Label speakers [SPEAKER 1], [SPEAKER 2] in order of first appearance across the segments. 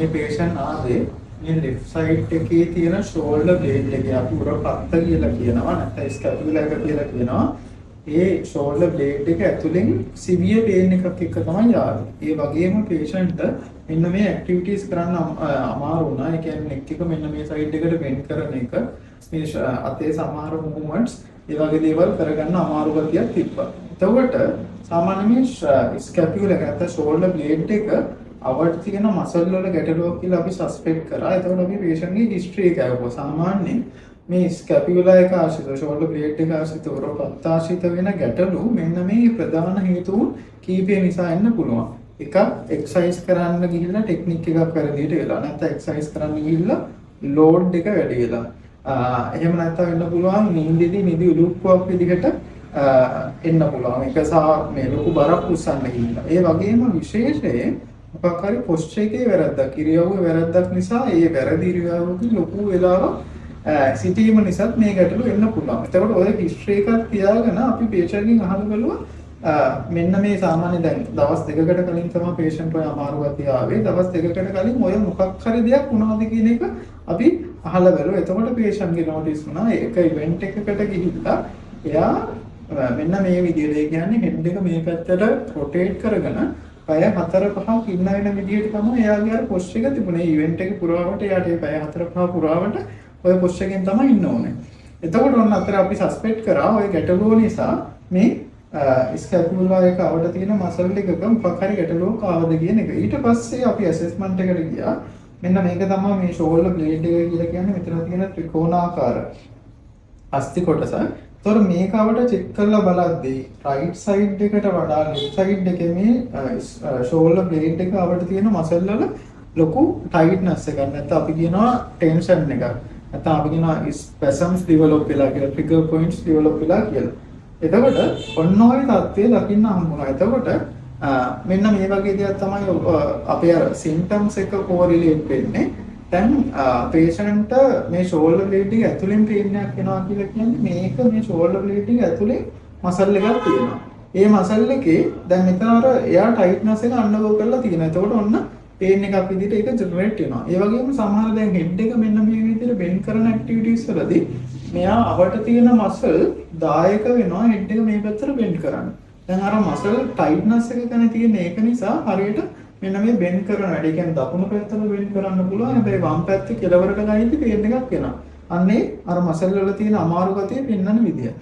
[SPEAKER 1] මේ patient ආවේ මේ left side එකේ තියෙන shoulder blade එකේ අපි උර පත්ත කියලා කියනවා නැත්නම් scapula එක කියලා කියනවා. ඒ shoulder blade එක ඇතුලෙන් severe pain එකක් එක්ක තමයි ආවේ. ඒ වගේම patient මෙන්න මේ activities කරන්න අමාරු වුණා. ඒ කියන්නේ neck එක මෙන්න මේ side එකට bend කරන එක, මේ අතේ සමහර movements ඒ වගේ දේවල් කරගන්න අමාරු ගතියක් තිබ්බා. එතකොට සාමාන්‍යයෙන් scapula එක නැත්නම් shoulder blade එක අවට තියෙන මසල් වල ගැටලුවක් කියලා අපි සස්පෙක්ට් කරා. එතකොට අපි patient ගේ history එක අහුවා. සාමාන්‍යයෙන් මේ scapula එක ආශ්‍රිතව shoulder blade එක ආශ්‍රිතව උරපත් ආශ්‍රිත වෙන ගැටලු මෙන්න මේ ප්‍රධාන හේතුන් කීපය නිසා එන්න පුළුවන්. එකක් එක්සර්සයිස් කරන්න ගිහිල්ලා ටෙක්නික් එකක් වැරදියට වෙලා. නැත්නම් එක්සර්සයිස් කරන්න ගිහිල්ලා ලෝඩ් එක වැඩි වෙලා. එහෙම නැත්නම් වෙන්න පුළුවන් නිදි උලුප්පුවක් විදිහට එන්න පුළුවන්. ඒක සහ මේ ලොකු බරක් උස්සන්න ගිහිල්ලා. ඒ වගේම විශේෂයෙන් මොකක් හරි posture එකේ වැරද්දක්, ඉරියව්වේ වැරද්දක් නිසා ඒ වැරදි ඉරියව්වකින් ලොකු වෙලාවක් සිටීම නිසා මේ ගැටලු එන්න පුළුවන්. එතකොට ඔය history එකක් තියාගෙන අපි patient ගෙන් අහලා බලුවා මෙන්න මේ සාමාන්‍ය දැන් දවස් දෙකකට කලින් තමයි patient ඔය අමාරු ගතිය ආවේ. දවස් දෙකකට කලින් ඔය මොකක් හරි දෙයක් වුණාද කියන එක අපි අහලා බලුවා. එතකොට patient ගේ notice වුණා ඒක event එකකට ගිහිල්ලා එයා මෙන්න මේ විදිහට ඒ කියන්නේ head එක මේ පැත්තට rotate කරගෙන පැය 4-5ක් ඉන්න වෙන විදිහට තමයි එයාගේ අර posture එක තිබුණේ. event එක පුරාවට එයාට මේ පැය 4-5 පුරාවට ඔය posture එකෙන් තමයි ඉන්න ඕනේ. එතකොට ඔන්න අතර අපි සස්පෙක්ට් කරා ඔය ගැටලුව නිසා මේ ස්කැපුලා එක අවට තියෙන මසල් එකක මොකක් හරි ගැටලුවක් ආවද කියන එක. ඊට පස්සේ අපි ඇසෙස්මන්ට් එකට ගියා. මෙන්න මේක තමයි මේ shoulder blade එක කියලා කියන්නේ. මෙතන තියෙන ත්‍රිකෝණාකාර අස්ති කොටස. ඒතකොට මේක අවට චෙක් කරලා බලද්දී right side එකට වඩා left side එකේ මේ shoulder blade එක අවට තියෙන මසල් වල ලොකු tightness එකක් නැත්නම් අපි කියනවා tension එකක්. නැත්නම් අපි කියනවා spasms develop වෙලා කියලා, trigger points develop වෙලා කියලා. එතකොට ඔන්න ඔය தත්ත්වය දකින්න හම්බුනා. එතකොට මෙන්න මේ වගේ දේවල් තමයි අපේ අර symptoms එක correlate වෙන්නේ. දැන් patient මේ shoulder blade එක ඇතුලෙන් pain එකක් එනවා කියලා කියන්නේ මේක මේ shoulder blade එක ඇතුලේ muscle එකක් තියෙනවා. ඒ muscle එකේ දැන් මෙතන අර එයා tightness එක undergo කරලා තියෙනවා. එතකොට ඔන්න pain එකක් විදිහට ඒක generate වෙනවා. ඒ වගේම සමහර දැන් head එක මෙන්න මේ විදිහට bend කරන activities වලදී මෙයා අවට තියෙන muscle දායක වෙනවා head එක මේ පැත්තට bend කරන්න. දැන් අර muscle tightness එක ගැන තියෙන ඒක නිසා හරියට මෙන්න මේ bend කරන වැඩ. ඒ කියන්නේ දකුණු පැත්තට bend කරන්න පුළුවන්. හැබැයි වම් පැත්තේ කෙලවරට ගනිද්දි pain එකක් එනවා. අන්නේ අර muscle වල තියෙන අමාරු ගතිය පෙන්වන විදිය.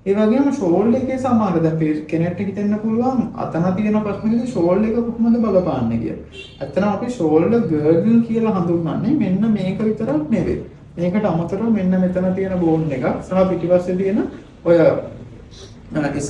[SPEAKER 1] ඒ වගේම shoulder එකේ සමහර දැන් කෙනෙක්ට හිතෙන්න පුළුවන් අතන තියෙන ප්‍රශ්නෙකදී shoulder එක කොහොමද බලපාන්නේ කියලා. ඇත්තටම අපි shoulder girdle කියලා හඳුන්වන්නේ මෙන්න මේක විතරක් නෙවෙයි. මේකට අමතරව මෙන්න මෙතන තියෙන බෝන් එකක් සහ පිටිපස්සේ තියෙන ඔය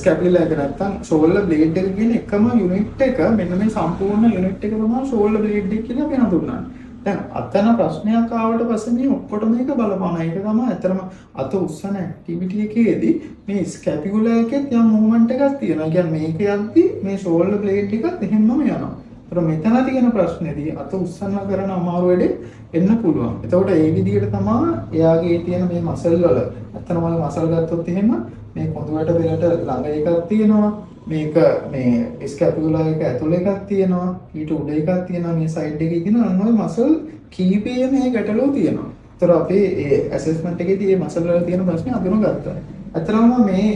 [SPEAKER 1] ස්කැපුලා එක නැත්තම් shoulder blade එක කියන එකම යුනිට් එක මෙන්න මේ සම්පූර්ණ යුනිට් එක තමයි shoulder blade එක කියලා අපි හඳුන්වන්නේ. දැන් අතන ප්‍රශ්නයක් ආවට පස්සේ මේ ඔක්කොටම මේක බලපාන. ඒක තමයි ඇත්තටම අත උස්සන ඇක්ටිවිටි එකේදී මේ ස්කැපුලා එකෙත් යම් මූවමන්ට් එකක් තියෙනවා. ඒ කියන්නේ මේක යද්දි මේ shoulder blade එකත් එහෙමම යනවා. ඒතර මෙතන තියෙන ප්‍රශ්නේදී අත උස්සන්න කරන අමාරු වැඩේ එන්න පුළුවන්. එතකොට ඒ විදිහට තමයි එයාගේ තියෙන මේ මසල් වල අතනම මසල් ගත්තොත් එහෙම මේ කොඳුරට පෙරට ළඟ එකක් තියෙනවා. මේක මේ ස්කැපුලා එක ඇතුළේ එකක් තියෙනවා. ඊට උඩ එකක් තියෙනවා. මේ සයිඩ් එකේ තියෙන අන්න ඔය මසල් කීපයේ මේ ගැටලුව තියෙනවා. ඒතර අපේ ඒ ඇසෙස්මන්ට් එකේදී මේ මසල් වල තියෙන ප්‍රශ්නේ අඳුනගත්තා. අතරම මේ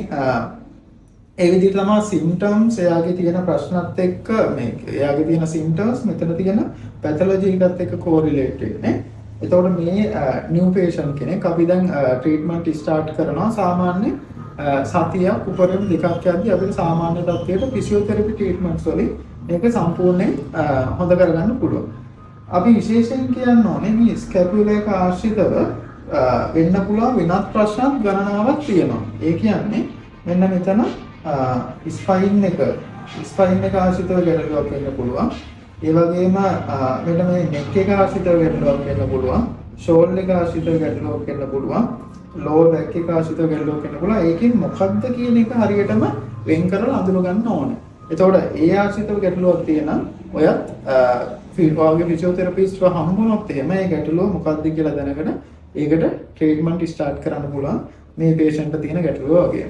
[SPEAKER 1] ඒ විදිහට තමයි symptoms එයාගේ තියෙන ප්‍රශ්නත් එක්ක මේ එයාගේ තියෙන symptoms මෙතන තියෙන pathology එකත් එක්ක correlate වෙන්නේ. එතකොට මේ new patient කෙනෙක් අපි දැන් treatment start කරනවා. සාමාන්‍ය සතියක් උපරිම දෙකක් යද්දී අපිට සාමාන්‍ය තත්ත්වයට physiotherapy treatments වලින් මේක සම්පූර්ණයෙන් හොඳ කරගන්න පුළුවන්. අපි විශේෂයෙන් කියන්න ඕනේ මේ scapula එක ආශ්‍රිතව වෙන්න පුළුවන් වෙනත් ප්‍රශ්න ගණනාවක් තියෙනවා. ඒ කියන්නේ මෙන්න මෙතන ස්පයින් එක ආශ්‍රිතව ගැටලුවක් වෙන්න පුළුවන්. ඒ වගේම මෙන්න මේ නෙක් එක ආශ්‍රිතව ගැටලුවක් වෙන්න පුළුවන්. ෂෝල්ඩර් එක ආශ්‍රිතව ගැටලුවක් වෙන්න පුළුවන්. ලෝවර් බෑක් එක ආශ්‍රිතව ගැටලුවක් වෙන්න පුළුවන්. ඒකෙන් මොකක්ද කියන එක හරියටම වෙන් කරලා අඳුර ගන්න ඕනේ. එතකොට ඒ ආශ්‍රිතව ගැටලුවක් තියෙන ඔයත් ෆිසියෝගේ ෆිසියෝതെරපිස්ට්ව හම්බුනොත් එහෙම ඒ ගැටලුව මොකක්ද කියලා දැනගෙන ඒකට ට්‍රීට්මන්ට් ස්ටාර්ට් කරන්න පුළුවන් මේ patient තියෙන ගැටලුව වගේ.